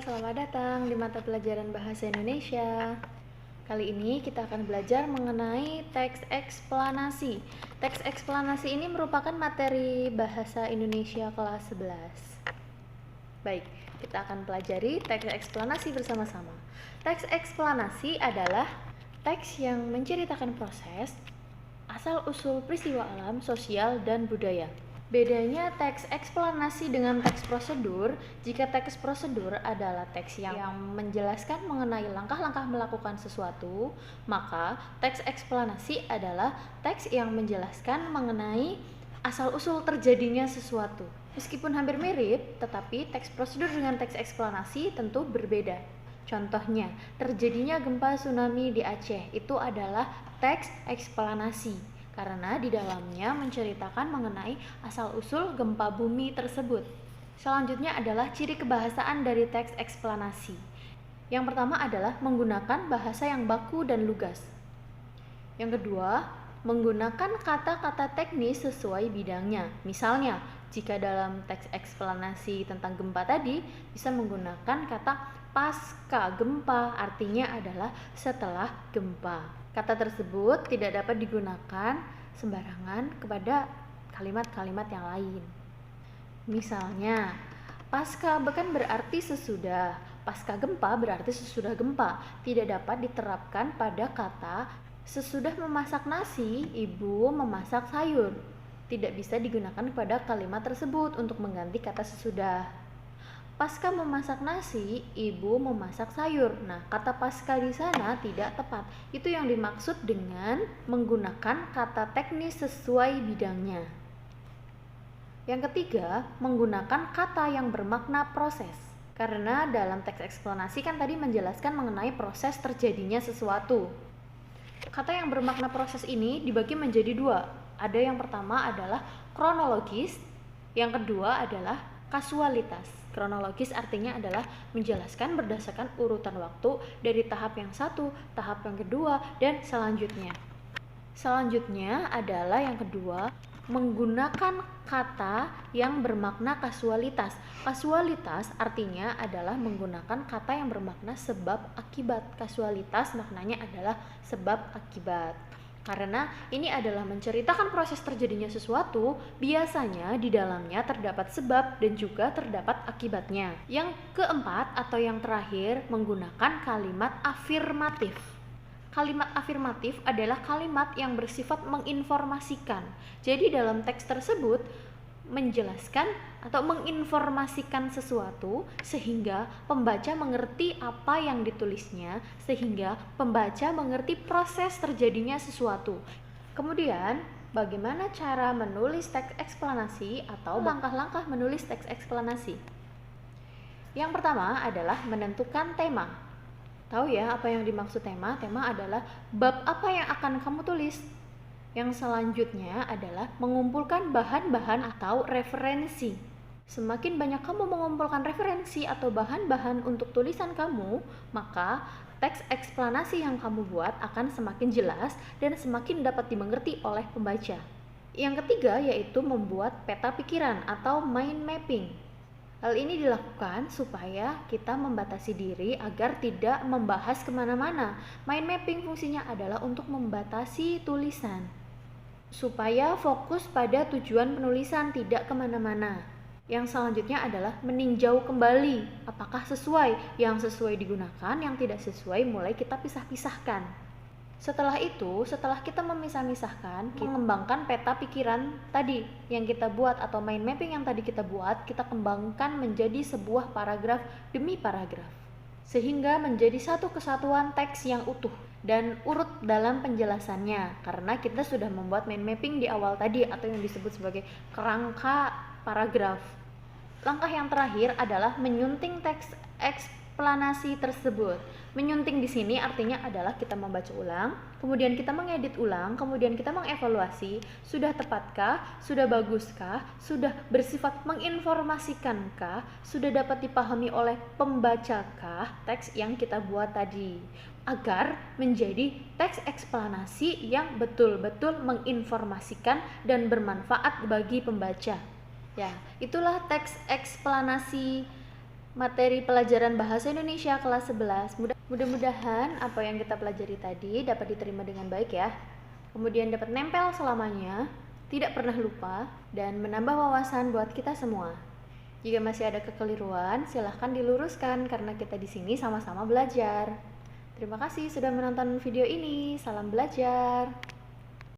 selamat datang di mata pelajaran Bahasa Indonesia. Kali ini kita akan belajar mengenai teks eksplanasi. Teks eksplanasi ini merupakan materi Bahasa Indonesia kelas 11. Baik, kita akan pelajari teks eksplanasi bersama-sama. Teks eksplanasi adalah teks yang menceritakan proses, asal-usul peristiwa alam, sosial, dan budaya. Bedanya teks eksplanasi dengan teks prosedur, jika teks prosedur adalah teks yang menjelaskan mengenai langkah-langkah melakukan sesuatu, maka teks eksplanasi adalah teks yang menjelaskan mengenai asal-usul terjadinya sesuatu. Meskipun hampir mirip, tetapi teks prosedur dengan teks eksplanasi tentu berbeda. Contohnya, terjadinya gempa tsunami di Aceh itu adalah teks eksplanasi karena di dalamnya menceritakan mengenai asal-usul gempa bumi tersebut. Selanjutnya adalah ciri kebahasaan dari teks eksplanasi. Yang pertama adalah menggunakan bahasa yang baku dan lugas. Yang kedua, menggunakan kata-kata teknis sesuai bidangnya. Misalnya, jika dalam teks eksplanasi tentang gempa tadi, bisa menggunakan kata pasca gempa, artinya adalah setelah gempa. Kata tersebut tidak dapat digunakan sembarangan kepada kalimat-kalimat yang lain. Misalnya, pasca bukan berarti sesudah, pasca gempa berarti sesudah gempa. Tidak dapat diterapkan pada kata sesudah memasak nasi, ibu memasak sayur. Tidak bisa digunakan pada kalimat tersebut untuk mengganti kata sesudah. Pasca memasak nasi, ibu memasak sayur. Nah, kata pasca di sana tidak tepat. Itu yang dimaksud dengan menggunakan kata teknis sesuai bidangnya. Yang ketiga, menggunakan kata yang bermakna proses. Karena dalam teks eksplanasi kan tadi menjelaskan mengenai proses terjadinya sesuatu. Kata yang bermakna proses ini dibagi menjadi dua. Ada yang pertama adalah kronologis, yang kedua adalah kasualitas. Kronologis artinya adalah menjelaskan berdasarkan urutan waktu dari tahap yang satu, tahap yang kedua, dan selanjutnya. Selanjutnya adalah yang kedua, menggunakan kata yang bermakna kasualitas. Kasualitas artinya adalah menggunakan kata yang bermakna sebab akibat. Kasualitas maknanya adalah sebab akibat. Karena ini adalah menceritakan proses terjadinya sesuatu, biasanya di dalamnya terdapat sebab dan juga terdapat akibatnya. Yang keempat atau yang terakhir, menggunakan kalimat afirmatif. Kalimat afirmatif adalah kalimat yang bersifat menginformasikan. Jadi dalam teks tersebut menjelaskan atau menginformasikan sesuatu sehingga pembaca mengerti apa yang ditulisnya, sehingga pembaca mengerti proses terjadinya sesuatu. Kemudian, bagaimana cara menulis teks eksplanasi atau langkah-langkah menulis teks eksplanasi? Yang pertama adalah menentukan tema. Tahu ya apa yang dimaksud tema? Tema adalah bab apa yang akan kamu tulis. Yang selanjutnya adalah mengumpulkan bahan-bahan atau referensi. Semakin banyak kamu mengumpulkan referensi atau bahan-bahan untuk tulisan kamu, maka teks eksplanasi yang kamu buat akan semakin jelas dan semakin dapat dimengerti oleh pembaca. Yang ketiga yaitu membuat peta pikiran atau mind mapping. Hal ini dilakukan supaya kita membatasi diri agar tidak membahas kemana-mana. Mind mapping fungsinya adalah untuk membatasi tulisan, supaya fokus pada tujuan penulisan, tidak kemana-mana. Yang selanjutnya adalah meninjau kembali apakah sesuai. Yang sesuai digunakan, yang tidak sesuai mulai kita pisah-pisahkan. Setelah itu, setelah kita memisah-misahkan, kita mengembangkan peta pikiran tadi yang kita buat atau mind mapping yang tadi kita buat, kita kembangkan menjadi sebuah paragraf demi paragraf, sehingga menjadi satu kesatuan teks yang utuh dan urut dalam penjelasannya, karena kita sudah membuat mind mapping di awal tadi atau yang disebut sebagai kerangka paragraf. Langkah yang terakhir adalah menyunting teks eksplanasi tersebut. Menyunting di sini artinya adalah kita membaca ulang, kemudian kita mengedit ulang, kemudian kita mengevaluasi, sudah tepatkah, sudah baguskah, sudah bersifat menginformasikankah, sudah dapat dipahami oleh pembacakah teks yang kita buat tadi, agar menjadi teks eksplanasi yang betul-betul menginformasikan dan bermanfaat bagi pembaca. Ya, itulah teks eksplanasi materi pelajaran Bahasa Indonesia kelas 11. Mudah-mudahan apa yang kita pelajari tadi dapat diterima dengan baik ya. Kemudian dapat nempel selamanya, tidak pernah lupa, dan menambah wawasan buat kita semua. Jika masih ada kekeliruan, silahkan diluruskan karena kita di sini sama-sama belajar. Terima kasih sudah menonton video ini. Salam belajar.